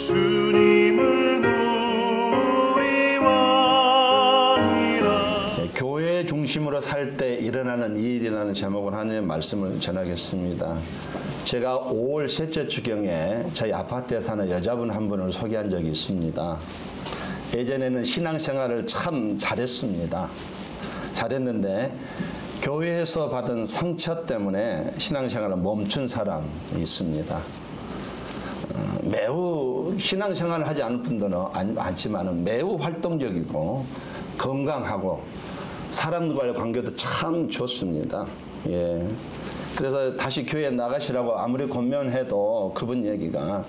주님은 우리 왕이라. 네, 교회 중심으로 살 때 일어나는 이 일이라는 제목으로 하나님의 말씀을 전하겠습니다. 제가 5월 셋째 주경에 저희 아파트에 사는 여자분 한 분을 소개한 적이 있습니다. 예전에는 신앙생활을 참 잘했습니다. 잘했는데 교회에서 받은 상처 때문에 신앙생활을 멈춘 사람이 있습니다. 매우 신앙생활을 하지 않은 분들은 많지만 매우 활동적이고 건강하고 사람들과의 관계도 참 좋습니다. 예. 그래서 다시 교회에 나가시라고 아무리 권면해도 그분 얘기가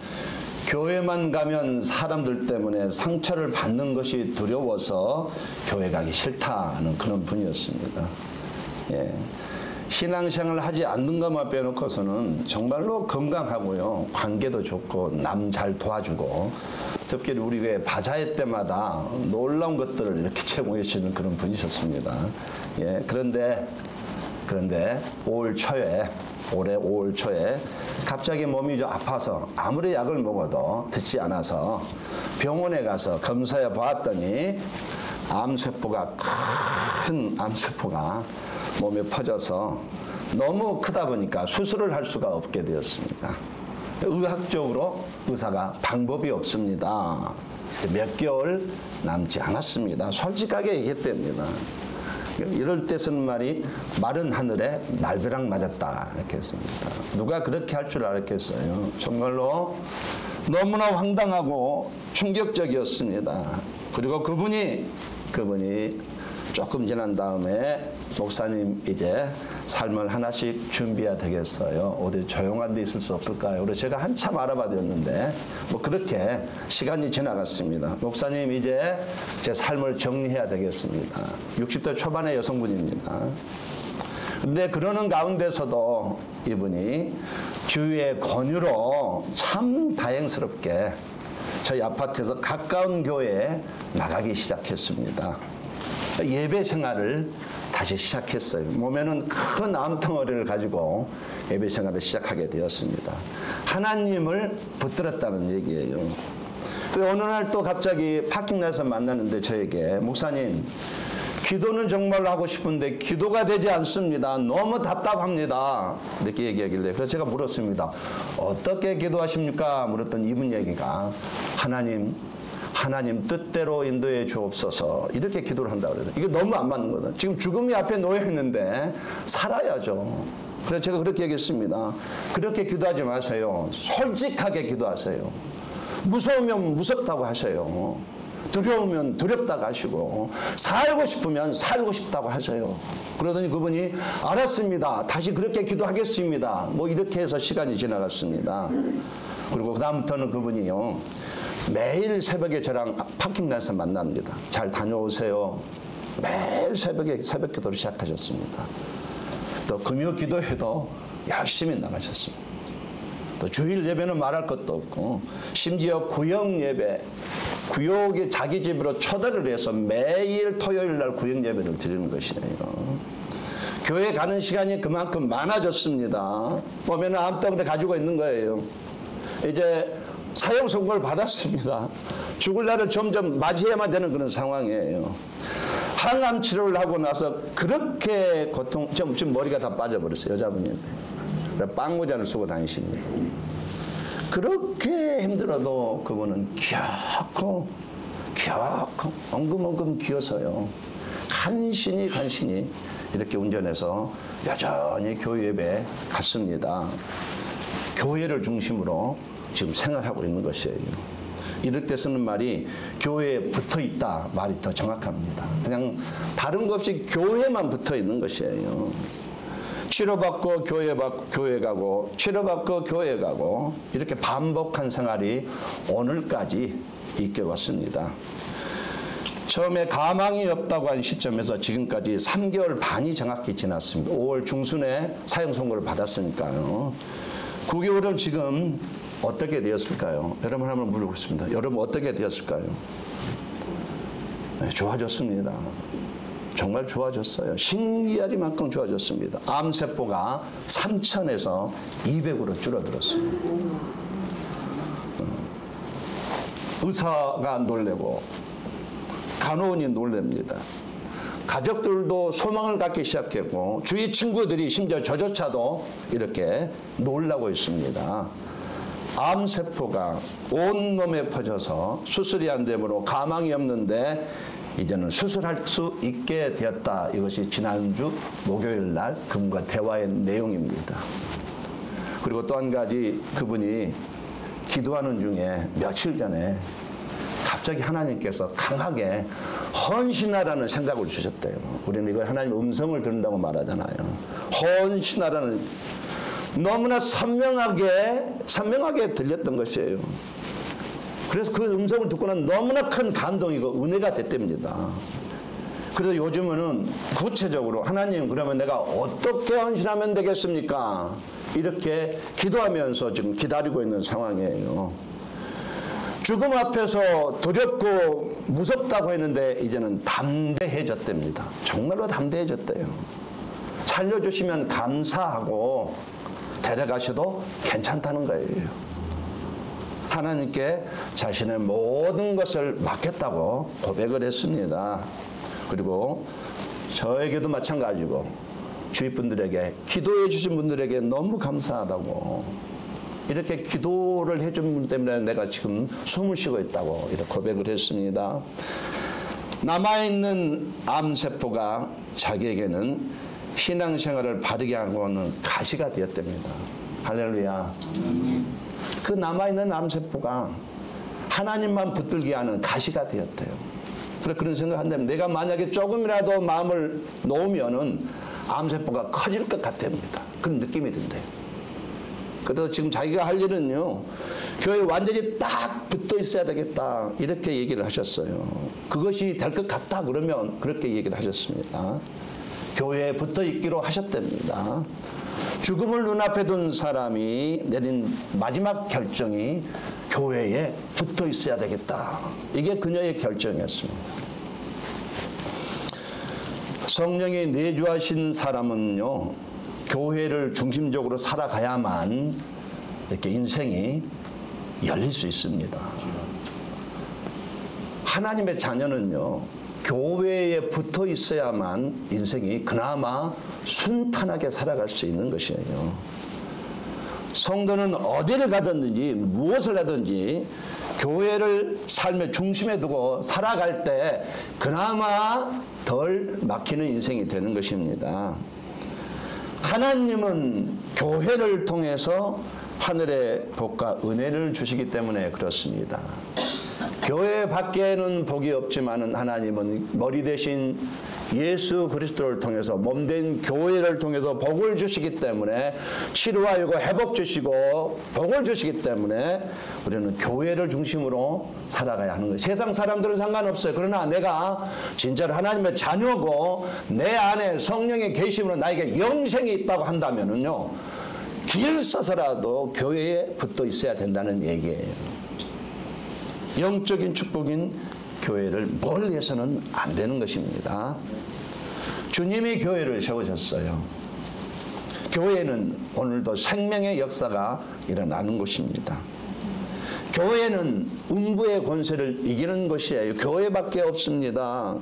교회만 가면 사람들 때문에 상처를 받는 것이 두려워서 교회 가기 싫다는 그런 분이었습니다. 예. 신앙생활을 하지 않는 것만 빼놓고서는 정말로 건강하고요. 관계도 좋고 남 잘 도와주고 특히 우리 교회 바자회 때마다 놀라운 것들을 이렇게 제공해 주시는 그런 분이셨습니다. 예. 그런데 올해 5월 초에 갑자기 몸이 좀 아파서 아무리 약을 먹어도 듣지 않아서 병원에 가서 검사해 봤더니 큰 암세포가 몸에 퍼져서 너무 크다 보니까 수술을 할 수가 없게 되었습니다. 의학적으로 의사가 방법이 없습니다. 몇 개월 남지 않았습니다. 솔직하게 얘기했답니다. 이럴 때 쓰는 말이 마른 하늘에 날벼락 맞았다 이렇게 했습니다. 누가 그렇게 할 줄 알았겠어요. 정말로 너무나 황당하고 충격적이었습니다. 그리고 그분이 조금 지난 다음에 목사님 이제 삶을 하나씩 준비해야 되겠어요. 어디 조용한 데 있을 수 없을까요? 그래서 제가 한참 알아봐드렸는데 뭐 그렇게 시간이 지나갔습니다. 목사님 이제 제 삶을 정리해야 되겠습니다. 60대 초반의 여성분입니다. 근데 그러는 가운데서도 이분이 주위의 권유로 참 다행스럽게 저희 아파트에서 가까운 교회에 나가기 시작했습니다. 예배 생활을 다시 시작했어요. 몸에는 큰 암덩어리를 가지고 예배 생활을 시작하게 되었습니다. 하나님을 붙들었다는 얘기예요. 어느 날 또 갑자기 파킹날에서 만났는데 저에게 목사님 기도는 정말로 하고 싶은데 기도가 되지 않습니다. 너무 답답합니다. 이렇게 얘기하길래 그래서 제가 물었습니다. 어떻게 기도하십니까? 물었더니 이분 얘기가 하나님 뜻대로 인도해 주옵소서 이렇게 기도를 한다고 그래요. 이게 너무 안 맞는 거다. 지금 죽음이 앞에 놓여 있는데 살아야죠. 그래서 제가 그렇게 얘기했습니다. 그렇게 기도하지 마세요. 솔직하게 기도하세요. 무서우면 무섭다고 하세요. 두려우면 두렵다고 하시고 살고 싶으면 살고 싶다고 하세요. 그러더니 그분이 알았습니다. 다시 그렇게 기도하겠습니다. 뭐 이렇게 해서 시간이 지나갔습니다. 그리고 그 다음부터는 그분이요. 매일 새벽에 저랑 파킹날에서 만납니다. 잘 다녀오세요. 매일 새벽에 새벽 기도를 시작하셨습니다. 또 금요 기도회도 열심히 나가셨습니다. 또 주일 예배는 말할 것도 없고 심지어 구역 예배, 구역에 자기 집으로 초대를 해서 매일 토요일 날 구역 예배를 드리는 것이에요. 교회 가는 시간이 그만큼 많아졌습니다. 보면은 암덩어리 가지고 있는 거예요. 이제 사형 선고를 받았습니다. 죽을 날을 점점 맞이해야만 되는 그런 상황이에요. 항암 치료를 하고 나서 그렇게 지금 머리가 다 빠져버렸어요. 여자분인데. 빵모자를 쓰고 다니십니다. 그렇게 힘들어도 그분은 겨우 엉금엉금 기어서요. 간신히 이렇게 운전해서 여전히 교회 예배 갔습니다. 교회를 중심으로 지금 생활하고 있는 것이에요. 이럴 때 쓰는 말이 교회에 붙어 있다 말이 더 정확합니다. 그냥 다른 것 없이 교회만 붙어 있는 것이에요. 치료받고 교회 가고 치료받고 교회 가고 이렇게 반복한 생활이 오늘까지 있게 왔습니다. 처음에 가망이 없다고 한 시점에서 지금까지 3개월 반이 정확히 지났습니다. 5월 중순에 사형 선고를 받았으니까요. 9개월은 지금 어떻게 되었을까요? 여러분 한번 물어보고 있습니다. 여러분 어떻게 되었을까요? 네, 좋아졌습니다. 정말 좋아졌어요. 신기하리만큼 좋아졌습니다. 암세포가 3,000에서 200으로 줄어들었어요. 의사가 놀래고 간호원이 놀랍니다. 가족들도 소망을 갖기 시작했고 주위 친구들이 심지어 저조차도 이렇게 놀라고 있습니다. 암세포가 온몸에 퍼져서 수술이 안 되므로 가망이 없는데 이제는 수술할 수 있게 되었다. 이것이 지난주 목요일 날 그분과 대화의 내용입니다. 그리고 또 한 가지 그분이 기도하는 중에 며칠 전에 갑자기 하나님께서 강하게 헌신하라는 생각을 주셨대요. 우리는 이걸 하나님의 음성을 듣는다고 말하잖아요. 헌신하라는 너무나 선명하게 들렸던 것이에요. 그래서 그 음성을 듣고는 너무나 큰 감동이고 은혜가 됐답니다. 그래서 요즘은 구체적으로 하나님 그러면 내가 어떻게 헌신하면 되겠습니까? 이렇게 기도하면서 지금 기다리고 있는 상황이에요. 죽음 앞에서 두렵고 무섭다고 했는데 이제는 담대해졌답니다. 정말로 담대해졌대요. 살려주시면 감사하고 데려가셔도 괜찮다는 거예요. 하나님께 자신의 모든 것을 맡겼다고 고백을 했습니다. 그리고 저에게도 마찬가지고 주위 분들에게 기도해 주신 분들에게 너무 감사하다고 이렇게 기도를 해준 분 때문에 내가 지금 숨을 쉬고 있다고 이렇게 고백을 했습니다. 남아있는 암세포가 자기에게는 신앙생활을 바르게 하고는 가시가 되었답니다. 할렐루야. 그 남아있는 암세포가 하나님만 붙들게 하는 가시가 되었대요. 그래서 그런 생각한다면 내가 만약에 조금이라도 마음을 놓으면은 암세포가 커질 것 같답니다. 그런 느낌이 든대요. 그래서 지금 자기가 할 일은요, 교회에 완전히 딱 붙어 있어야 되겠다. 이렇게 얘기를 하셨어요. 그것이 될 것 같다. 그러면 그렇게 얘기를 하셨습니다. 교회에 붙어 있기로 하셨답니다. 죽음을 눈앞에 둔 사람이 내린 마지막 결정이 교회에 붙어 있어야 되겠다. 이게 그녀의 결정이었습니다. 성령이 내주하신 사람은요, 교회를 중심적으로 살아가야만 이렇게 인생이 열릴 수 있습니다. 하나님의 자녀는요, 교회에 붙어 있어야만 인생이 그나마 순탄하게 살아갈 수 있는 것이에요. 성도는 어디를 가든지 무엇을 하든지 교회를 삶의 중심에 두고 살아갈 때 그나마 덜 막히는 인생이 되는 것입니다. 하나님은 교회를 통해서 하늘의 복과 은혜를 주시기 때문에 그렇습니다. 교회 밖에는 복이 없지만은 하나님은 머리 대신 예수 그리스도를 통해서 몸된 교회를 통해서 복을 주시기 때문에 치료하고 회복 주시고 복을 주시기 때문에 우리는 교회를 중심으로 살아가야 하는 거예요. 세상 사람들은 상관없어요. 그러나 내가 진짜로 하나님의 자녀고 내 안에 성령의 계심으로 나에게 영생이 있다고 한다면은요, 길 써서라도 교회에 붙어 있어야 된다는 얘기예요. 영적인 축복인 교회를 멀리해서는 안 되는 것입니다. 주님이 교회를 세우셨어요. 교회는 오늘도 생명의 역사가 일어나는 곳입니다. 교회는 음부의 권세를 이기는 것이에요. 교회밖에 없습니다.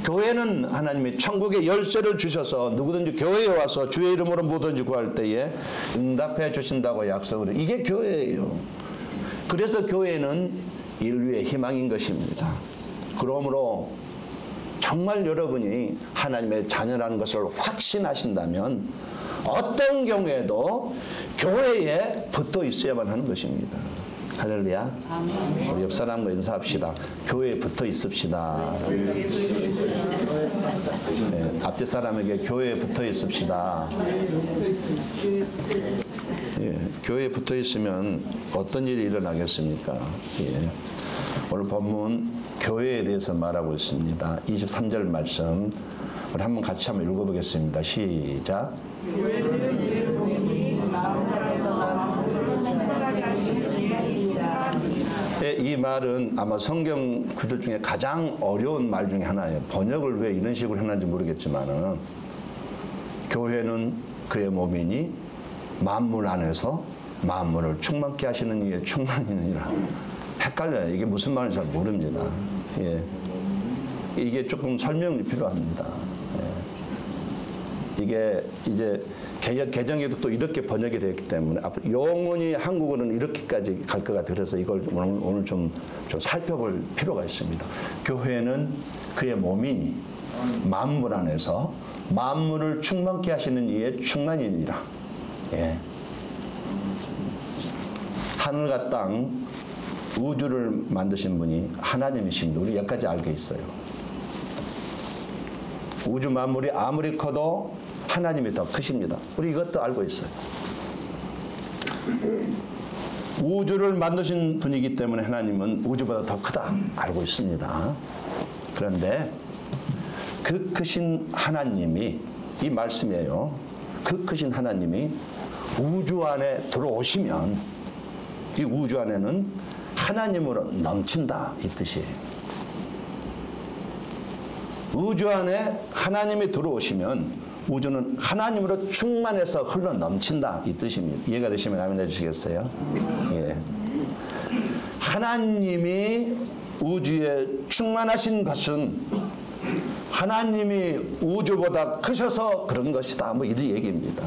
교회는 하나님이 천국의 열쇠를 주셔서 누구든지 교회에 와서 주의 이름으로 뭐든지 구할 때에 응답해 주신다고 약속을 해요. 이게 교회예요. 그래서 교회는 인류의 희망인 것입니다. 그러므로 정말 여러분이 하나님의 자녀라는 것을 확신하신다면 어떤 경우에도 교회에 붙어 있어야만 하는 것입니다. 할렐루야. 아멘. 우리 옆 사람과 인사합시다. 교회에 붙어 있읍시다. 네, 앞뒤 사람에게 교회에 붙어 있읍시다. 예, 교회에 붙어 있으면 어떤 일이 일어나겠습니까? 예. 오늘 본문 교회에 대해서 말하고 있습니다. 23절 말씀 우리 한번 같이 한번 읽어보겠습니다. 시작. 예, 이 말은 아마 성경 구절 중에 가장 어려운 말 중에 하나예요. 번역을 왜 이런 식으로 했는지 모르겠지만은 교회는 그의 몸이니 만물 안에서 만물을 충만케 하시는 이의 충만이니라 헷갈려요. 이게 무슨 말인지 잘 모릅니다. 예. 이게 조금 설명이 필요합니다. 예. 이게 이제 개정에도 또 이렇게 번역이 되었기 때문에 앞으로 영원히 한국어는 이렇게까지 갈 것 같아요. 그래서 이걸 오늘 좀 살펴볼 필요가 있습니다. 교회는 그의 몸이니 만물 안에서 만물을 충만케 하시는 이의 충만이니라. 예. 하늘과 땅, 우주를 만드신 분이 하나님이십니다. 우리 여기까지 알고 있어요. 우주 만물이 아무리 커도 하나님이 더 크십니다. 우리 이것도 알고 있어요. 우주를 만드신 분이기 때문에 하나님은 우주보다 더 크다 알고 있습니다. 그런데 그 크신 하나님이, 이 말씀이에요. 그 크신 하나님이 우주 안에 들어오시면 이 우주 안에는 하나님으로 넘친다 이 뜻이에요. 우주 안에 하나님이 들어오시면 우주는 하나님으로 충만해서 흘러 넘친다 이 뜻입니다. 이해가 되시면 아멘 해주시겠어요? 예. 하나님이 우주에 충만하신 것은 하나님이 우주보다 크셔서 그런 것이다. 뭐 이런 얘기입니다.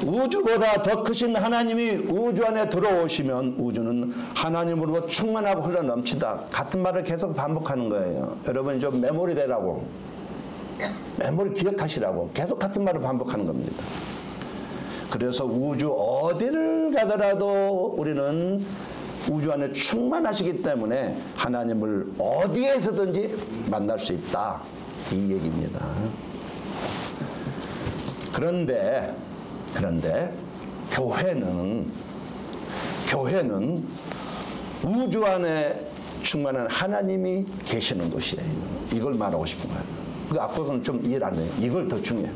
우주보다 더 크신 하나님이 우주 안에 들어오시면 우주는 하나님으로 충만하고 흘러 넘친다. 같은 말을 계속 반복하는 거예요. 여러분이 좀 메모리 되라고, 메모리 기억하시라고 계속 같은 말을 반복하는 겁니다. 그래서 우주 어디를 가더라도 우리는 우주 안에 충만하시기 때문에 하나님을 어디에서든지 만날 수 있다 이 얘기입니다. 그런데 교회는 우주 안에 충만한 하나님이 계시는 곳이에요. 이걸 말하고 싶은 거예요. 그 앞부분은 좀 이해를 안 해요. 이걸 더 중요해요.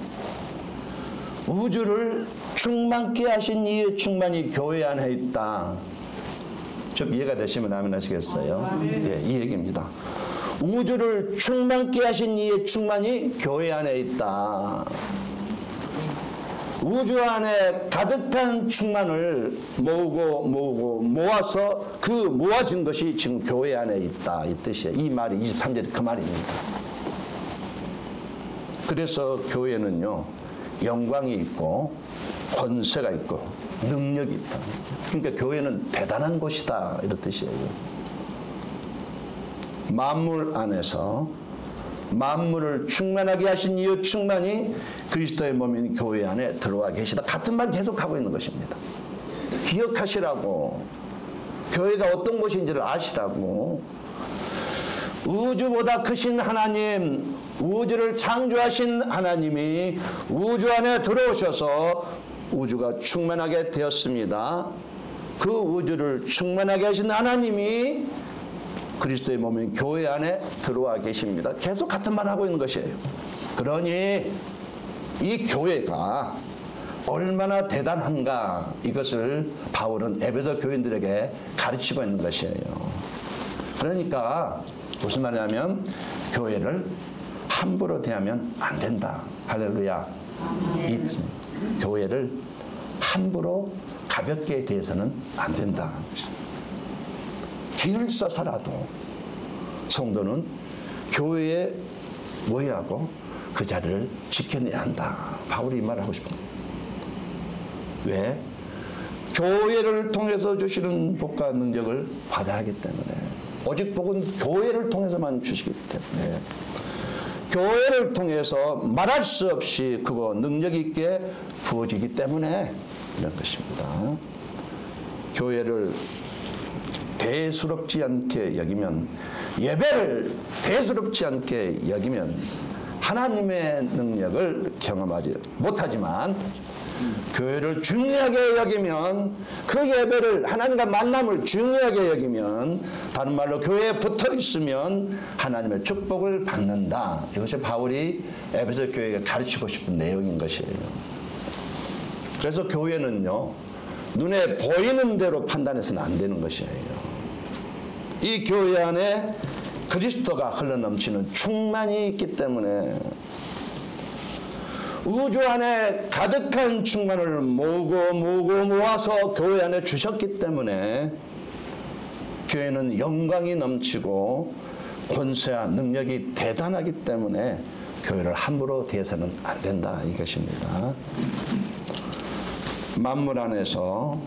우주를 충만케 하신 이의 충만이 교회 안에 있다. 좀 이해가 되시면 아멘 하시겠어요? 예, 이 얘기입니다. 우주를 충만케 하신 이의 충만이 교회 안에 있다. 우주 안에 가득한 충만을 모아서 그 모아진 것이 지금 교회 안에 있다 이 뜻이에요. 이 말이 23절이 그 말입니다. 그래서 교회는요 영광이 있고 권세가 있고 능력이 있다. 그러니까 교회는 대단한 곳이다 이런 뜻이에요. 만물 안에서 만물을 충만하게 하신 이의 충만이 그리스도의 몸인 교회 안에 들어와 계시다. 같은 말 계속하고 있는 것입니다. 기억하시라고, 교회가 어떤 곳인지를 아시라고. 우주보다 크신 하나님, 우주를 창조하신 하나님이 우주 안에 들어오셔서 우주가 충만하게 되었습니다. 그 우주를 충만하게 하신 하나님이 그리스도의 몸인 교회 안에 들어와 계십니다. 계속 같은 말 하고 있는 것이에요. 그러니 이 교회가 얼마나 대단한가 이것을 바울은 에베소 교인들에게 가르치고 있는 것이에요. 그러니까 무슨 말이냐면 교회를 함부로 대하면 안 된다. 할렐루야. 이 교회를 함부로 가볍게 대해서는 안 된다. 길을 써서라도 성도는 교회에 모여하고 그 자리를 지켜내야 한다. 바울이 이 말을 하고 싶은 거예요. 왜? 교회를 통해서 주시는 복과 능력을 받아야 하기 때문에. 오직 복은 교회를 통해서만 주시기 때문에. 교회를 통해서 말할 수 없이 그거 능력 있게 부어지기 때문에 이런 것입니다. 교회를 대수롭지 않게 여기면, 예배를 대수롭지 않게 여기면 하나님의 능력을 경험하지 못하지만 교회를 중요하게 여기면, 그 예배를 하나님과 만남을 중요하게 여기면, 다른 말로 교회에 붙어 있으면 하나님의 축복을 받는다. 이것이 바울이 에베소 교회에 가르치고 싶은 내용인 것이에요. 그래서 교회는요 눈에 보이는 대로 판단해서는 안 되는 것이에요. 이 교회 안에 그리스도가 흘러넘치는 충만이 있기 때문에, 우주 안에 가득한 충만을 모아서 교회 안에 주셨기 때문에 교회는 영광이 넘치고 권세와 능력이 대단하기 때문에 교회를 함부로 대해서는 안 된다 이것입니다. 만물 안에서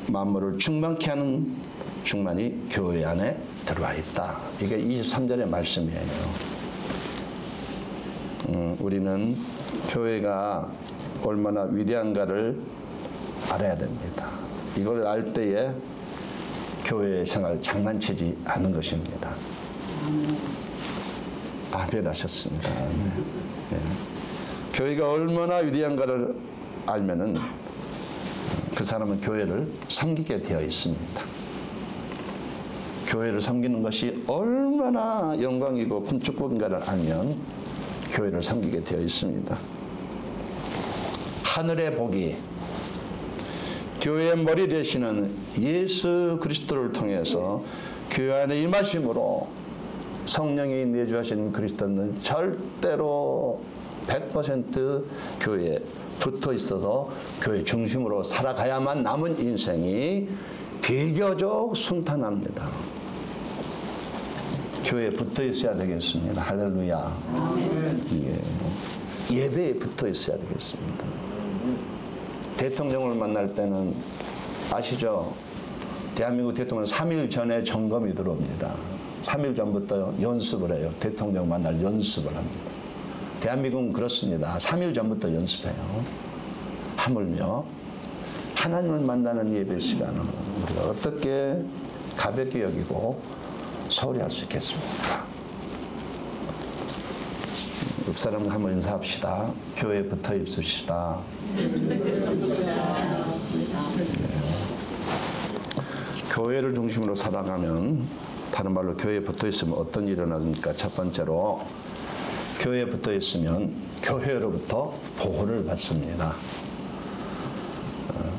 만물을 충만케 하는 충만이 교회 안에 들어와 있다. 이게 23절의 말씀이에요. 우리는 교회가 얼마나 위대한가를 알아야 됩니다. 이걸 알 때에 교회 생활 장난치지 않는 것입니다. 아멘 하셨습니다. 네. 교회가 얼마나 위대한가를 알면은 그 사람은 교회를 섬기게 되어 있습니다. 교회를 섬기는 것이 얼마나 영광이고 군축인가를 알면 교회를 섬기게 되어 있습니다. 하늘의 복이 교회의 머리 되시는 예수 그리스도를 통해서 교회 안에 임하심으로 성령이 내주하신 그리스도는 절대로 100% 교회에 붙어 있어서 교회 중심으로 살아가야만 남은 인생이 비교적 순탄합니다. 교회에 붙어 있어야 되겠습니다. 할렐루야. 예. 예배에 붙어 있어야 되겠습니다. 대통령을 만날 때는 아시죠? 대한민국 대통령은 3일 전에 점검이 들어옵니다. 3일 전부터 연습을 해요. 대통령 만날 연습을 합니다. 대한민국은 그렇습니다. 3일 전부터 연습해요. 하물며 하나님을 만나는 예배 시간을 우리가 어떻게 가볍게 여기고 소홀히 할 수 있겠습니까? 옆 사람과 한번 인사합시다. 교회에 붙어 있읍시다. 교회를 중심으로 살아가면, 다른 말로 교회에 붙어 있으면 어떤 일이 일어납니까? 첫 번째로 교회에 붙어 있으면 교회로부터 보호를 받습니다.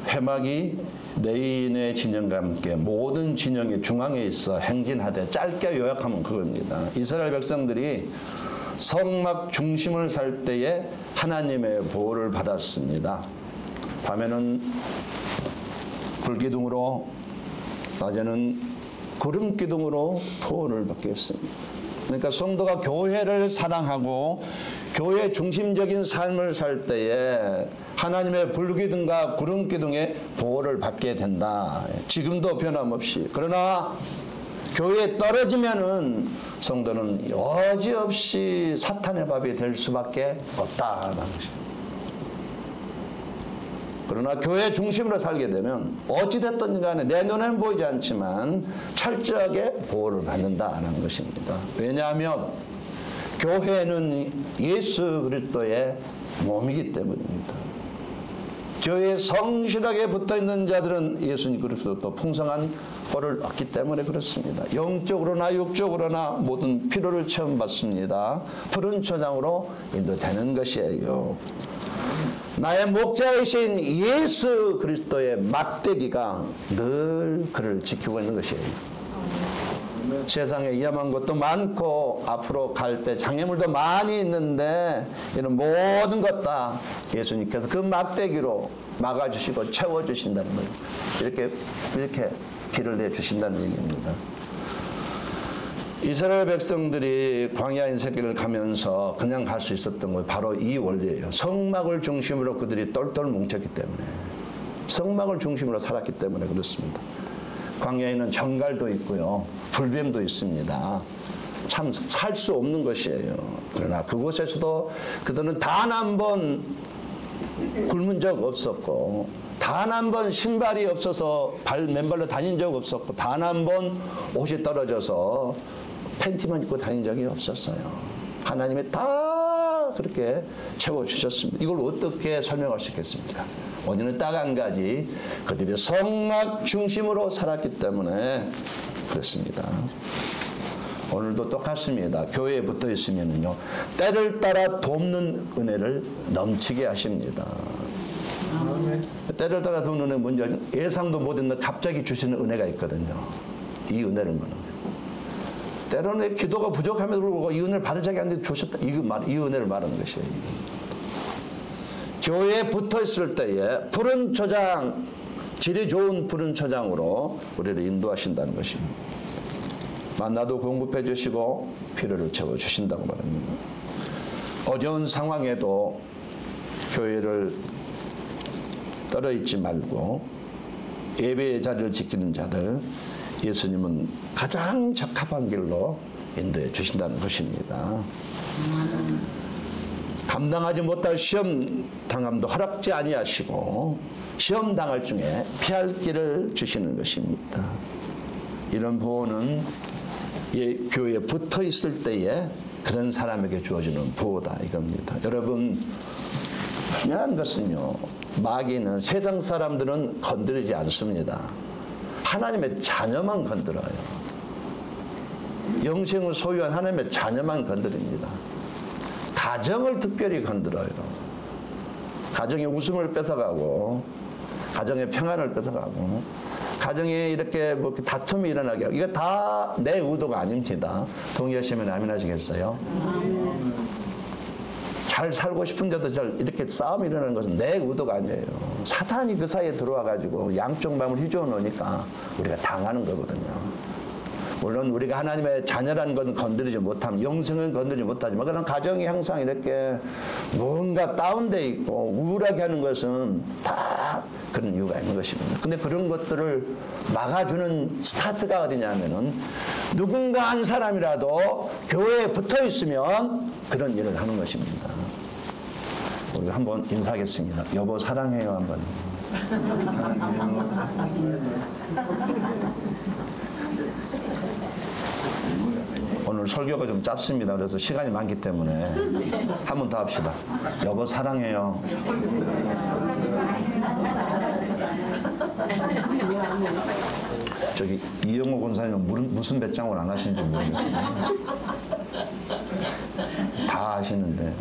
회막이 레인의 진영과 함께 모든 진영의 중앙에 있어 행진하되, 짧게 요약하면 그겁니다. 이스라엘 백성들이 성막 중심을 살 때에 하나님의 보호를 받았습니다. 밤에는 불기둥으로, 낮에는 구름기둥으로 보호를 받겠습니다. 그러니까 성도가 교회를 사랑하고 교회 중심적인 삶을 살 때에 하나님의 불기둥과 구름기둥의 보호를 받게 된다. 지금도 변함없이. 그러나 교회에 떨어지면은 성도는 여지없이 사탄의 밥이 될 수밖에 없다라는 것입니다. 그러나 교회 중심으로 살게 되면 어찌됐든 간에 내 눈에는 보이지 않지만 철저하게 보호를 받는다는 것입니다. 왜냐하면 교회는 예수 그리스도의 몸이기 때문입니다. 교회에 성실하게 붙어있는 자들은 예수님 그리스도 또 풍성한 벌을 얻기 때문에 그렇습니다. 영적으로나 육적으로나 모든 필요를 체험받습니다. 푸른 초장으로 인도되는 것이에요. 나의 목자이신 예수 그리스도의 막대기가 늘 그를 지키고 있는 것이에요. 세상에 위험한 것도 많고 앞으로 갈 때 장애물도 많이 있는데 이런 모든 것 다 예수님께서 그 막대기로 막아주시고 채워주신다는 거예요. 이렇게 길을 내주신다는 얘기입니다. 이스라엘 백성들이 광야인 새길을 가면서 그냥 갈 수 있었던 건 바로 이 원리예요. 성막을 중심으로 그들이 똘똘 뭉쳤기 때문에, 성막을 중심으로 살았기 때문에 그렇습니다. 광야에는 정갈도 있고요, 불뱀도 있습니다. 참 살 수 없는 것이에요. 그러나 그곳에서도 그들은 단 한 번 굶은 적 없었고, 단 한 번 신발이 없어서 맨발로 다닌 적 없었고, 단 한 번 옷이 떨어져서 팬티만 입고 다닌 적이 없었어요. 하나님이 다 그렇게 채워주셨습니다. 이걸 어떻게 설명할 수 있겠습니까? 원인은 딱 한 가지, 그들이 성막 중심으로 살았기 때문에 그렇습니다. 오늘도 똑같습니다. 교회에 붙어 있으면요, 때를 따라 돕는 은혜를 넘치게 하십니다. 때를 따라 돕는 은혜 뭔지 예상도 못했는데 갑자기 주시는 은혜가 있거든요. 이 은혜를 말하는 거예요. 때로는 기도가 부족함에도 불구하고 이 은혜를 받을 자기 한테 주셨다. 이 은혜를 말하는 것이에요. 교회에 붙어 있을 때에 푸른 초장, 질이 좋은 푸른 초장으로 우리를 인도하신다는 것입니다. 만나도 공급해 주시고 필요를 채워 주신다고 말합니다. 어려운 상황에도 교회를 떨어있지 말고 예배의 자리를 지키는 자들 예수님은 가장 적합한 길로 인도해 주신다는 것입니다. 감당하지 못할 시험 당함도 허락지 아니하시고 시험 당할 중에 피할 길을 주시는 것입니다. 이런 보호는 교회에 붙어 있을 때에 그런 사람에게 주어지는 보호다 이겁니다. 여러분, 중요한 것은요, 마귀는 세상 사람들은 건드리지 않습니다. 하나님의 자녀만 건드려요. 영생을 소유한 하나님의 자녀만 건드립니다. 가정을 특별히 건드려요. 가정의 웃음을 뺏어가고, 가정의 평안을 뺏어가고, 가정에 이렇게 뭐 다툼이 일어나게 하고, 이거 다 내 의도가 아닙니다. 동의하시면 아멘 하시겠어요? 잘 살고 싶은데도 잘 이렇게 싸움이 일어나는 것은 내 의도가 아니에요. 사탄이 그 사이에 들어와가지고 양쪽 마음을 휘저어 놓으니까 우리가 당하는 거거든요. 물론 우리가 하나님의 자녀라는 것은 건드리지 못하면, 영생은 건드리지 못하지만, 그런 가정이 항상 이렇게 뭔가 다운돼 있고 우울하게 하는 것은 다 그런 이유가 있는 것입니다. 근데 그런 것들을 막아주는 스타트가 어디냐면은 누군가 한 사람이라도 교회에 붙어 있으면 그런 일을 하는 것입니다. 우리 한번 인사하겠습니다. 여보 사랑해요 한번. 오늘 설교가 좀 짧습니다. 그래서 시간이 많기 때문에 한 번 더 합시다. 여보 사랑해요. 저기 이영호 권사님은 무슨 배짱을 안 하시는지 모르겠어요. 다 하시는데.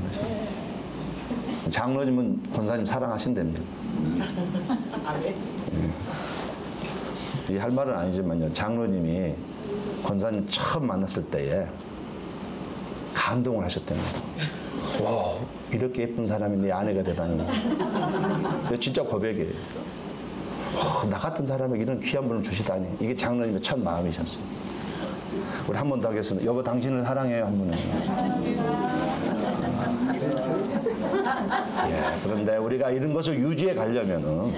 장로님은 권사님 사랑하신답니다. 이 할 말은 아니지만요. 장로님이 권사님 처음 만났을 때에 감동을 하셨답니다. 와, 이렇게 예쁜 사람이 내 아내가 되다니. 진짜 고백이에요. 와, 나 같은 사람에게 이런 귀한 분을 주시다니. 이게 장로님의 첫 마음이셨어요. 우리 한 번 더 하겠습니다. 여보 당신을 사랑해요 한 번은. 예, 그런데 우리가 이런 것을 유지해 가려면은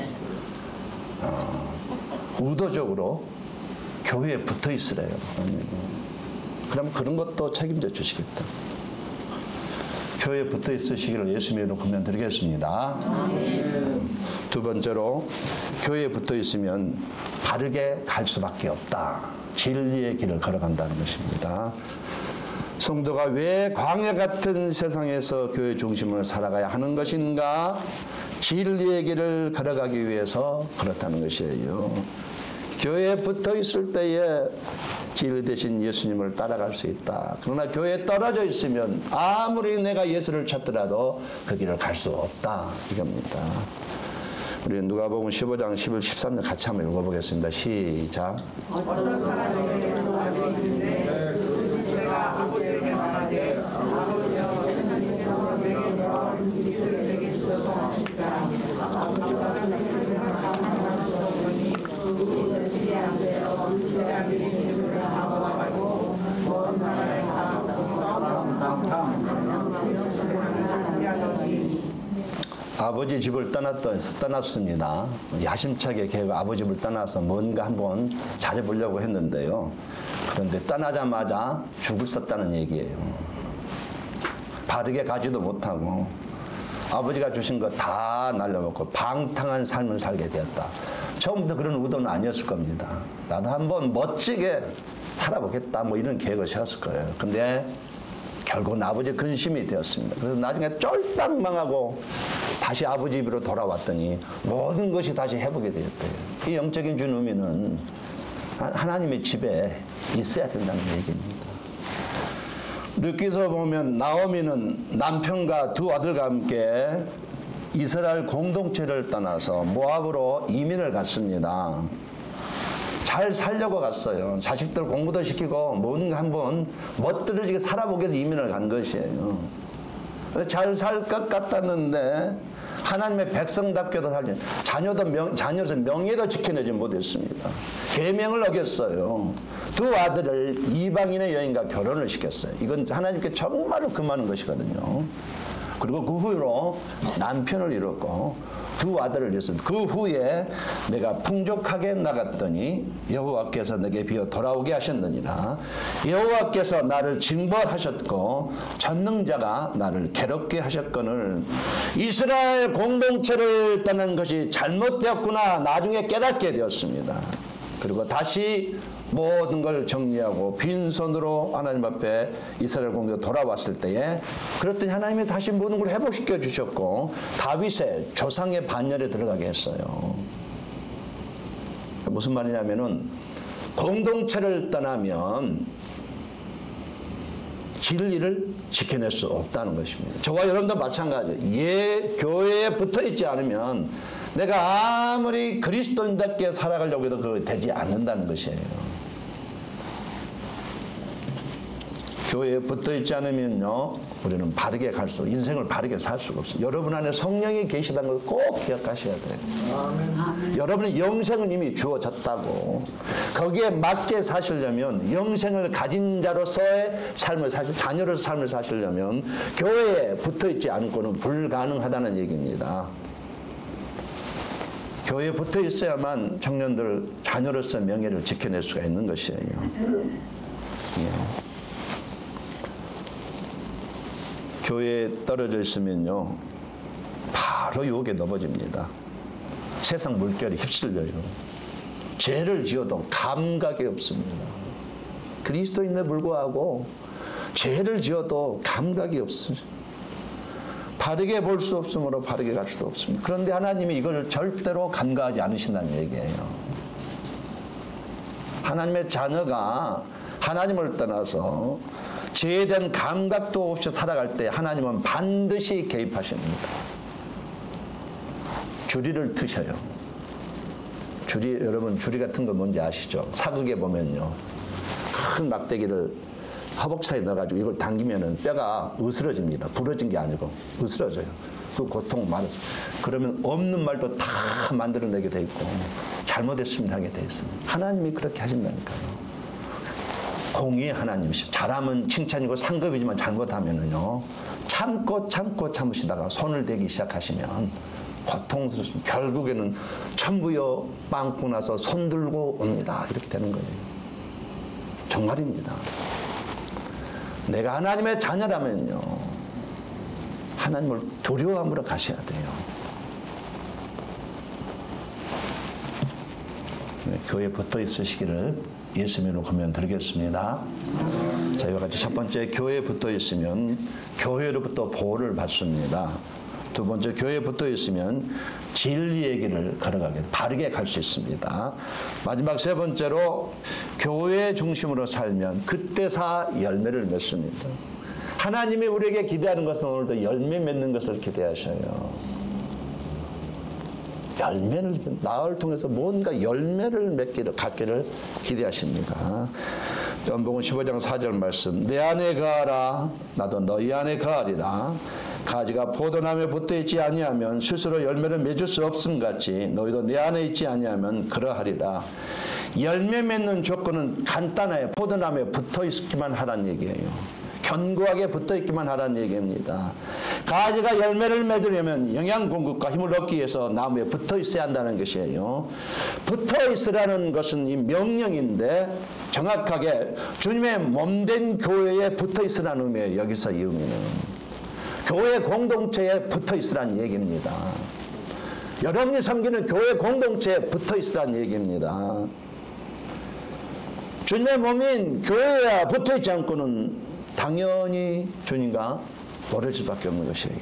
의도적으로 교회에 붙어 있으래요. 그럼 그런 것도 책임져 주시겠다. 교회에 붙어 있으시기를 예수님으로 권면 드리겠습니다. 두 번째로, 교회에 붙어 있으면 바르게 갈 수밖에 없다. 진리의 길을 걸어간다는 것입니다. 성도가 왜 광야 같은 세상에서 교회 중심을 살아가야 하는 것인가? 진리의 길을 걸어가기 위해서 그렇다는 것이에요. 교회에 붙어 있을 때에 진리 대신 예수님을 따라갈 수 있다. 그러나 교회에 떨어져 있으면 아무리 내가 예수를 찾더라도 그 길을 갈 수 없다. 이겁니다. 우리 누가복음 15장 11, 13절 같이 한번 읽어보겠습니다. 시작. 어떤 사람에게 노하게 있는데 제가 아버지에게 말하되 아버지여 세상에서 내게 노하는 빛을 내게 주소서 하시니까 아버지가 세상을 감당하는 것보니 우리는 집이 안 되어 제자들이 집을 나와가지고 먼 나라에 아버지 집을 떠났습니다. 야심차게 걔가 아버지 집을 떠나서 뭔가 한번 잘해보려고 했는데요. 그런데 떠나자마자 죽을 썼다는 얘기예요. 바르게 가지도 못하고 아버지가 주신 거 다 날려먹고 방탕한 삶을 살게 되었다. 처음부터 그런 의도는 아니었을 겁니다. 나도 한번 멋지게 살아보겠다 뭐 이런 계획을 세웠을 거예요. 근데 결국은 아버지의 근심이 되었습니다. 그래서 나중에 쫄딱 망하고 다시 아버지 집으로 돌아왔더니 모든 것이 다시 회복이 되었대요. 이 영적인 준 의미는 하나님의 집에 있어야 된다는 얘기입니다. 룻기서 보면 나오미는 남편과 두 아들과 함께 이스라엘 공동체를 떠나서 모압으로 이민을 갔습니다. 잘 살려고 갔어요. 자식들 공부도 시키고 뭔가 한번 멋들어지게 살아보게 해서 이민을 간 것이에요. 잘 살 것 같았는데 하나님의 백성답게도 살지, 자녀로서 명예도 지켜내지 못했습니다. 계명을 어겼어요. 두 아들을 이방인의 여인과 결혼을 시켰어요. 이건 하나님께 정말로 금하는 것이거든요. 그리고 그 후로 남편을 잃었고 두 아들을 잃었습니다. 그 후에 내가 풍족하게 나갔더니 여호와께서 내게 비어 돌아오게 하셨느니라. 여호와께서 나를 징벌하셨고 전능자가 나를 괴롭게 하셨거늘 이스라엘 공동체를 떠난 것이 잘못되었구나 나중에 깨닫게 되었습니다. 그리고 다시 모든 걸 정리하고 빈손으로 하나님 앞에 이스라엘 공동체가 돌아왔을 때에 그랬더니 하나님이 다시 모든 걸 회복시켜 주셨고 다윗의 조상의 반열에 들어가게 했어요. 무슨 말이냐면은 공동체를 떠나면 진리를 지켜낼 수 없다는 것입니다. 저와 여러분도 마찬가지예요. 교회에 붙어 있지 않으면 내가 아무리 그리스도인답게 살아가려고 해도 그거 되지 않는다는 것이에요. 교회에 붙어 있지 않으면요, 우리는 바르게 갈수록 인생을 바르게 살 수가 없어요. 여러분 안에 성령이 계시다는 걸 꼭 기억하셔야 돼요. 아멘. 여러분의 영생은 이미 주어졌다고. 거기에 맞게 사시려면, 영생을 가진 자로서의 삶을 자녀로서 삶을 사시려면 교회에 붙어 있지 않고는 불가능하다는 얘기입니다. 교회에 붙어 있어야만 청년들 자녀로서 명예를 지켜낼 수가 있는 것이에요. 예. 교회에 떨어져 있으면요 바로 유혹에 넘어집니다. 세상 물결이 휩쓸려요. 죄를 지어도 감각이 없습니다. 그리스도인에 불구하고 죄를 지어도 감각이 없어요. 바르게 볼 수 없으므로 바르게 갈 수도 없습니다. 그런데 하나님이 이걸 절대로 간과하지 않으신다는 얘기예요. 하나님의 자녀가 하나님을 떠나서 죄에 대한 감각도 없이 살아갈 때 하나님은 반드시 개입하십니다. 주리를 트셔요. 여러분 주리 같은 거 뭔지 아시죠? 사극에 보면요, 큰 막대기를 허벅지에 넣어가지고 이걸 당기면은 뼈가 으스러집니다. 부러진 게 아니고 으스러져요. 그 고통 말해서 그러면 없는 말도 다 만들어내게 돼 있고 잘못했습니다 하게 돼 있습니다. 하나님이 그렇게 하신다니까요. 공의의 하나님이십니다. 잘하면 칭찬이고 상급이지만 잘못하면은요 참고 참으시다가 손을 대기 시작하시면 고통스럽습니다. 결국에는 천부여 빵꾸 나서 손 들고 옵니다. 이렇게 되는 거예요. 정말입니다. 내가 하나님의 자녀라면요 하나님을 두려워함으로 가셔야 돼요. 교회에 붙어 있으시기를 예수님으로 권면 드리겠습니다. 자, 이와 같이 첫 번째, 교회에 붙어 있으면 교회로부터 보호를 받습니다. 두 번째, 교회에 붙어 있으면 진리의 길을 걸어가게 바르게 갈 수 있습니다. 마지막 세 번째로, 교회 중심으로 살면 그때사 열매를 맺습니다. 하나님이 우리에게 기대하는 것은 오늘도 열매 맺는 것을 기대하셔요. 열매를, 나를 통해서 뭔가 열매를 갖기를 기대하십니다. 요한복음 15장 4절 말씀, 내 안에 거하라 나도 너희 안에 거하리라. 가지가 포도나무에 붙어 있지 아니하면 스스로 열매를 맺을 수 없음 같이 너희도 내 안에 있지 아니하면 그러하리라. 열매 맺는 조건은 간단해요. 포도나무에 붙어 있기만 하라는 얘기예요. 견고하게 붙어 있기만 하라는 얘기입니다. 가지가 열매를 맺으려면 영양 공급과 힘을 얻기 위해서 나무에 붙어 있어야 한다는 것이에요. 붙어 있으라는 것은 이 명령인데 정확하게 주님의 몸된 교회에 붙어 있으라는 의미예요. 여기서 이 의미는 교회 공동체에 붙어 있으라는 얘기입니다. 여러분이 섬기는 교회 공동체에 붙어 있으라는 얘기입니다. 주님의 몸인 교회에 붙어 있지 않고는 당연히 주님과 멀어질 수밖에 없는 것이에요.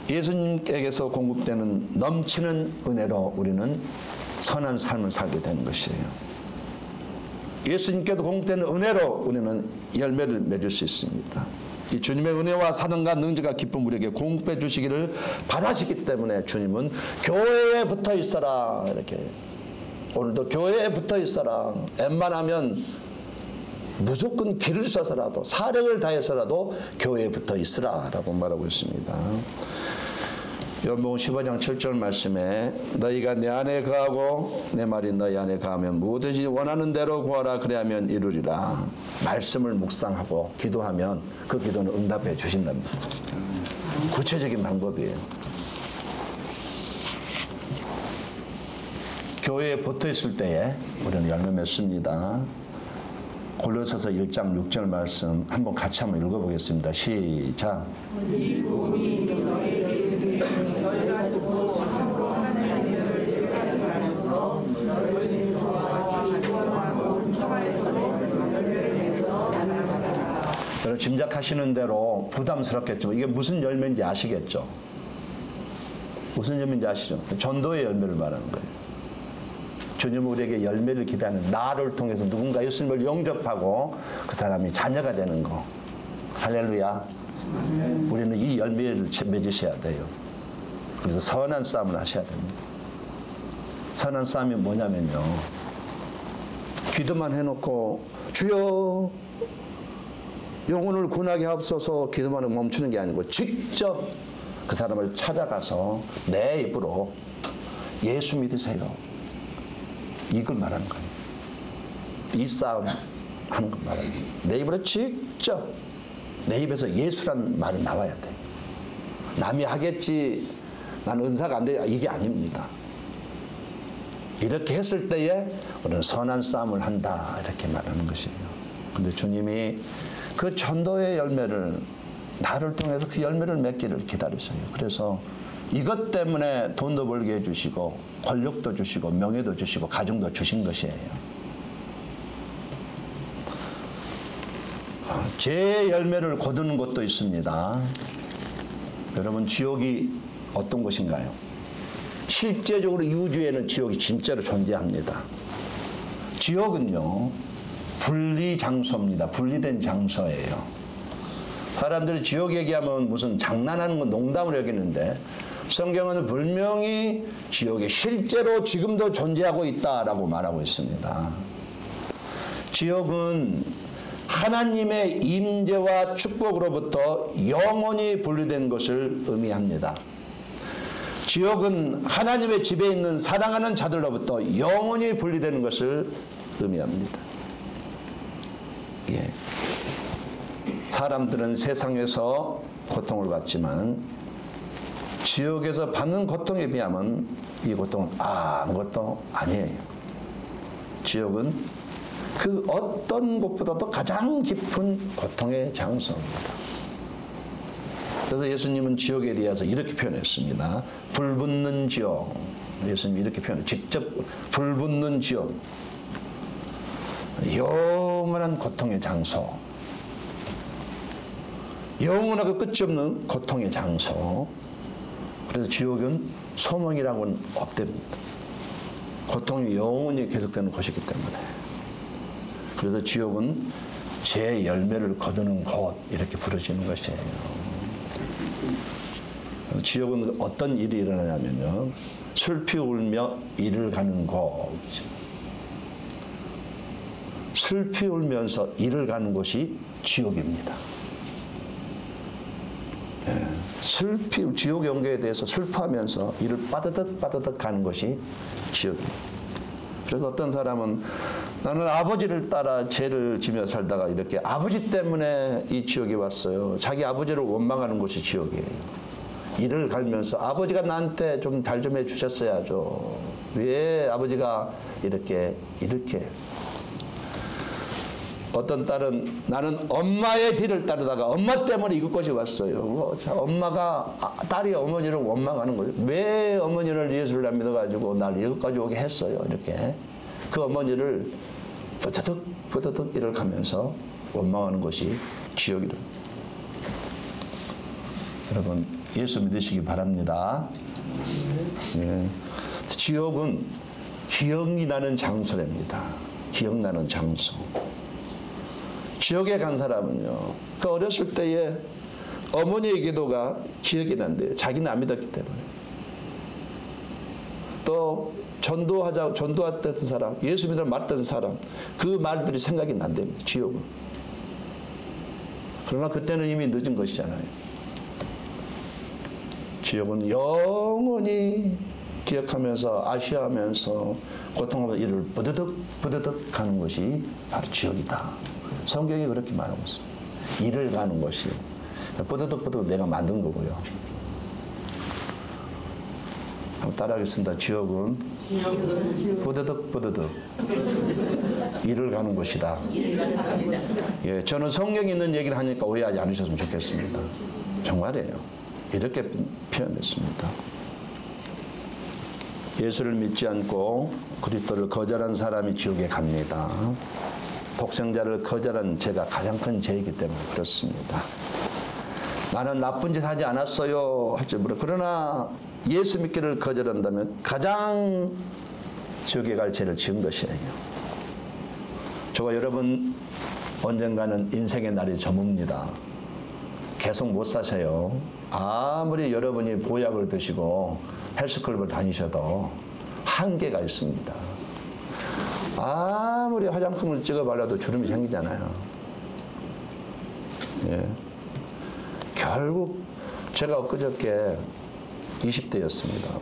예수님께서 공급되는 넘치는 은혜로 우리는 선한 삶을 살게 되는 것이에요. 예수님께도 공급되는 은혜로 우리는 열매를 맺을 수 있습니다. 이 주님의 은혜와 사랑과 능력과 기쁨 우리에게 공급해 주시기를 바라시기 때문에 주님은 교회에 붙어 있어라, 이렇게 오늘도 교회에 붙어 있어라. 웬만하면 무조건 길을 써서라도 사력을 다해서라도 교회에 붙어 있으라 라고 말하고 있습니다. 요한복음 15장 7절 말씀에 너희가 내 안에 거하고 내 말이 너희 안에 거하면 무엇이든지 원하는 대로 구하라 그리하면 이루리라. 말씀을 묵상하고 기도하면 그 기도는 응답해 주신답니다. 구체적인 방법이에요. 교회에 붙어 있을 때에 우리는 열매 맺습니다. 골로새서 1장 6절 말씀 한번 같이 한번 읽어보겠습니다. 시작. 이 복음이 너희에게 이르되 너희가 듣고 참으로 하나님의 은혜를 깨닫게 하려고 너희 중에서 지원하고 처마에서도 열매를 맺어 자라나라. 여러분 짐작하시는 대로 부담스럽겠지만 이게 무슨 열매인지 아시겠죠? 무슨 열매인지 아시죠? 전도의 열매를 말하는 거예요. 주님 우리에게 열매를 기대하는 나를 통해서 누군가 예수님을 영접하고 그 사람이 자녀가 되는 거. 할렐루야. 우리는 이 열매를 맺으셔야 돼요. 그래서 선한 싸움을 하셔야 됩니다. 선한 싸움이 뭐냐면요. 기도만 해놓고 주여 영혼을 구원하게 하옵소서 기도만 하고 멈추는 게 아니고 직접 그 사람을 찾아가서 내 입으로 예수 믿으세요. 이걸 말하는 거예요. 이 싸움 하는 거 말하는 거예요. 내 입으로 직접 내 입에서 예수란 말이 나와야 돼. 남이 하겠지. 난 은사가 안 돼. 이게 아닙니다. 이렇게 했을 때에 우리는 선한 싸움을 한다. 이렇게 말하는 것이에요. 근데 주님이 그 전도의 열매를 나를 통해서 그 열매를 맺기를 기다리세요. 그래서 이것 때문에 돈도 벌게 해주시고 권력도 주시고 명예도 주시고 가정도 주신 것이에요. 제 열매를 거두는 것도 있습니다. 여러분 지옥이 어떤 것인가요? 실제적으로 우주에는 지옥이 진짜로 존재합니다. 지옥은요 분리장소입니다. 분리된 장소예요. 사람들이 지옥 얘기하면 무슨 장난하는 건 농담으로 여기는데 성경은 분명히 지옥이 실제로 지금도 존재하고 있다라고 말하고 있습니다. 지옥은 하나님의 임재와 축복으로부터 영원히 분리된 것을 의미합니다. 지옥은 하나님의 집에 있는 사랑하는 자들로부터 영원히 분리되는 것을 의미합니다. 예. 사람들은 세상에서 고통을 받지만 지옥에서 받는 고통에 비하면 이 고통은 아무것도 아니에요. 지옥은 그 어떤 곳보다도 가장 깊은 고통의 장소입니다. 그래서 예수님은 지옥에 대해서 이렇게 표현했습니다. 불붙는 지옥. 예수님이 이렇게 표현해요. 직접 불붙는 지옥. 영원한 고통의 장소. 영원하고 끝이 없는 고통의 장소. 그래서 지옥은 소망이라고는 없답니다. 고통이 영원히 계속되는 곳이기 때문에. 그래서 지옥은 제 열매를 거두는 곳 이렇게 부르시는 것이에요. 지옥은 어떤 일이 일어나냐면요. 슬피 울며 이를 가는 곳. 슬피 울면서 이를 가는 곳이 지옥입니다. 예, 지옥 연계에 대해서 슬퍼하면서 이를 빠드득 가는 것이 지옥입니다. 그래서 어떤 사람은 나는 아버지를 따라 죄를 지며 살다가 이렇게 아버지 때문에 이 지옥에 왔어요. 자기 아버지를 원망하는 곳이 지옥이에요. 이를 갈면서 아버지가 나한테 좀 잘 좀 해주셨어야죠. 왜 아버지가 이렇게 어떤 딸은 나는 엄마의 뒤를 따르다가 엄마 때문에 이것까지 왔어요. 엄마가 딸이 어머니를 원망하는 거예요. 왜 어머니를 예수를 안 믿어가지고 날 이것까지 오게 했어요. 이렇게 그 어머니를 부드득 이를 가면서 원망하는 것이 지옥이라. 여러분 예수 믿으시기 바랍니다. 예. 지옥은 기억이 나는 장소랍니다. 기억나는 장소. 지옥에 간 사람은요, 그 어렸을 때에 어머니의 기도가 기억이 난대요. 자기는 안 믿었기 때문에. 또 전도했던 사람, 예수 믿으러 맞던 사람, 그 말들이 생각이 난답니다. 지옥은. 그러나 그때는 이미 늦은 것이잖아요. 지옥은 영원히 기억하면서 아쉬워하면서 고통하면서 이를 부드득 가는 것이 바로 지옥이다. 성경이 그렇게 말하고 있습니다. 이를 가는 것이 부드득 내가 만든 거고요. 한번 따라하겠습니다. 지옥은 부드득 이를 가는 것이다. 예, 저는 성경에 있는 얘기를 하니까 오해하지 않으셨으면 좋겠습니다. 정말이에요. 이렇게 표현했습니다. 예수를 믿지 않고 그리스도를 거절한 사람이 지옥에 갑니다. 독생자를 거절한 죄가 가장 큰 죄이기 때문에 그렇습니다. 나는 나쁜 짓 하지 않았어요 할지 모르. 그러나 예수 믿기를 거절한다면 가장 지옥에 갈 죄를 지은 것이에요. 저와 여러분 언젠가는 인생의 날이 저뭅니다. 계속 못 사셔요. 아무리 여러분이 보약을 드시고 헬스클럽을 다니셔도 한계가 있습니다. 아무리 화장품을 찍어 발라도 주름이 생기잖아요. 예. 결국 제가 엊그저께 20대였습니다.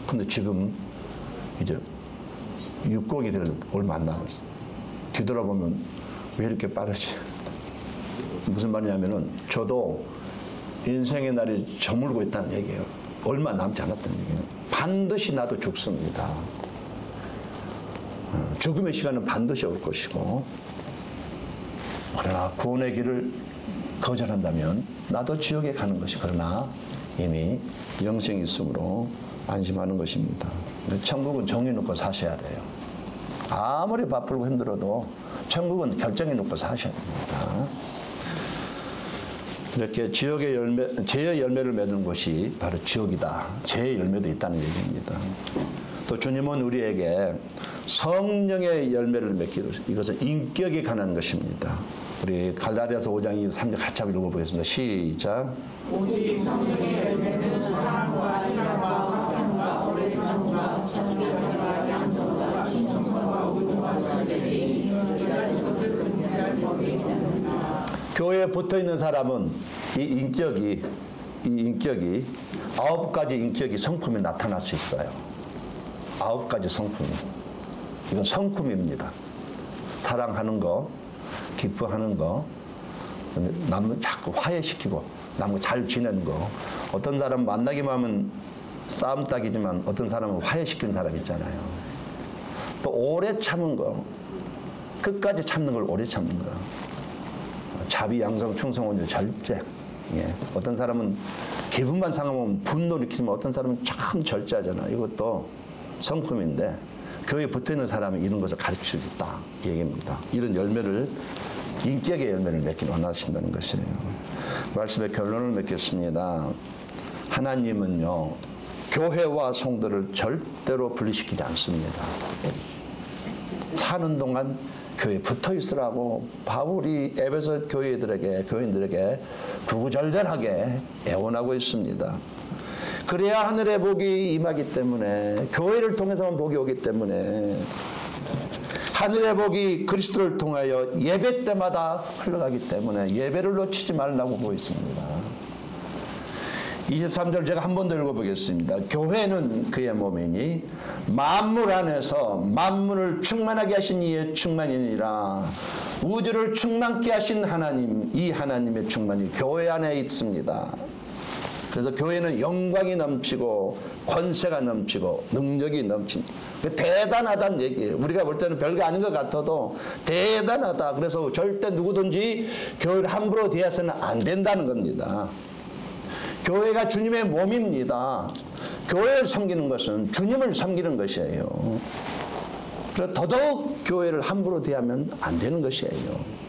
근데 지금 이제 60이 될 얼마 안 남았어요. 뒤돌아보면 왜 이렇게 빠르지? 무슨 말이냐면은 저도 인생의 날이 저물고 있다는 얘기예요. 얼마 남지 않았다는 얘기예요. 반드시 나도 죽습니다. 죽음의 시간은 반드시 올 것이고, 그러나 구원의 길을 거절한다면 나도 지옥에 가는 것이, 그러나 이미 영생이 있으므로 안심하는 것입니다. 천국은 정해놓고 사셔야 돼요. 아무리 바쁘고 힘들어도 천국은 결정해놓고 사셔야 됩니다. 이렇게 지옥의 열매, 죄의 열매를 맺는 곳이 바로 지옥이다. 죄의 열매도 있다는 얘기입니다. 또 주님은 우리에게 성령의 열매를 맺기로, 이것은 인격에 관한 것입니다. 우리 갈라디아서 5장 3절 같이 한번 읽어보겠습니다. 시작. 오직 성령의 열매는 사랑과 희락과 화평과 오래 참음과 자비와 양성과 충성과 의로움과 절제니 이 같은 것을 금지할 법이 없느니라. 교회에 붙어 있는 사람은 이 인격이 9가지 인격이 성품이 나타날 수 있어요. 9가지 성품이. 이건 성품입니다. 사랑하는 거, 기뻐하는 거, 남을 자꾸 화해시키고 남과 잘 지내는 거. 어떤 사람 만나기만 하면 싸움 딱이지만 어떤 사람은 화해시키는 사람 있잖아요. 또 오래 참은 거, 끝까지 참는 걸 오래 참는 거. 자비, 양성, 충성, 온유, 절제. 예. 어떤 사람은 기분만 상하면 분노를 일으키지만 어떤 사람은 참 절제하잖아. 이것도 성품인데 교회에 붙어있는 사람이 이런 것을 가르치고 있다 이 얘기입니다. 이런 열매를, 인격의 열매를 맺기 원하신다는 것이에요. 말씀의 결론을 맺겠습니다. 하나님은요, 교회와 성도를 절대로 분리시키지 않습니다. 사는 동안 교회에 붙어 있으라고 바울이 에베소 교인들에게 구구절절하게 애원하고 있습니다. 그래야 하늘의 복이 임하기 때문에, 교회를 통해서만 복이 오기 때문에 하늘의 복이 그리스도를 통하여 예배 때마다 흘러가기 때문에 예배를 놓치지 말라고 보고 있습니다. 23절 제가 한 번 더 읽어보겠습니다. 교회는 그의 몸이니 만물 안에서 만물을 충만하게 하신 이의 충만이니라. 우주를 충만케 하신 하나님, 이 하나님의 충만이 교회 안에 있습니다. 그래서 교회는 영광이 넘치고 권세가 넘치고 능력이 넘칩니다. 대단하다는 얘기예요. 우리가 볼 때는 별거 아닌 것 같아도 대단하다. 그래서 절대 누구든지 교회를 함부로 대해서는 안 된다는 겁니다. 교회가 주님의 몸입니다. 교회를 섬기는 것은 주님을 섬기는 것이에요. 그래서 더더욱 교회를 함부로 대하면 안 되는 것이에요.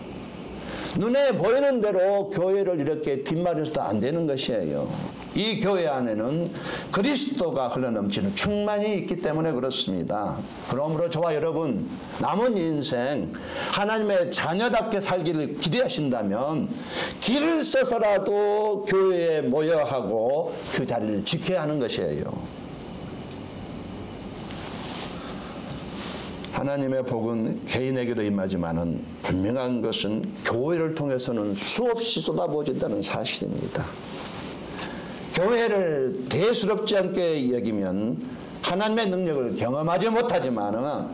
눈에 보이는 대로 교회를 이렇게 뒷말해서도 안 되는 것이에요. 이 교회 안에는 그리스도가 흘러넘치는 충만이 있기 때문에 그렇습니다. 그러므로 저와 여러분 남은 인생 하나님의 자녀답게 살기를 기대하신다면 길을 써서라도 교회에 모여야 하고 그 자리를 지켜야 하는 것이에요. 하나님의 복은 개인에게도 임하지만은 분명한 것은 교회를 통해서는 수없이 쏟아부어진다는 사실입니다. 교회를 대수롭지 않게 여기면 하나님의 능력을 경험하지 못하지만은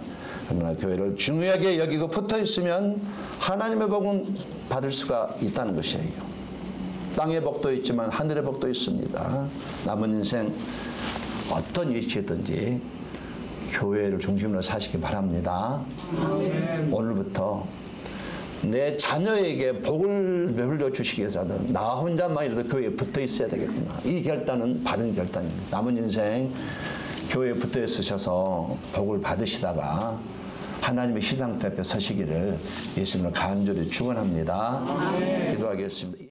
그러나 교회를 중요하게 여기고 붙어 있으면 하나님의 복은 받을 수가 있다는 것이에요. 땅의 복도 있지만 하늘의 복도 있습니다. 남은 인생 어떤 위치든지 교회를 중심으로 사시기 바랍니다. 오늘부터 내 자녀에게 복을 흘려주시기 위해서라도 나 혼자만이라도 교회에 붙어 있어야 되겠구나. 이 결단은 바른 결단입니다. 남은 인생 교회에 붙어 있으셔서 복을 받으시다가 하나님의 시상대 앞에 서시기를 예수님으로 간절히 축원합니다. 기도하겠습니다.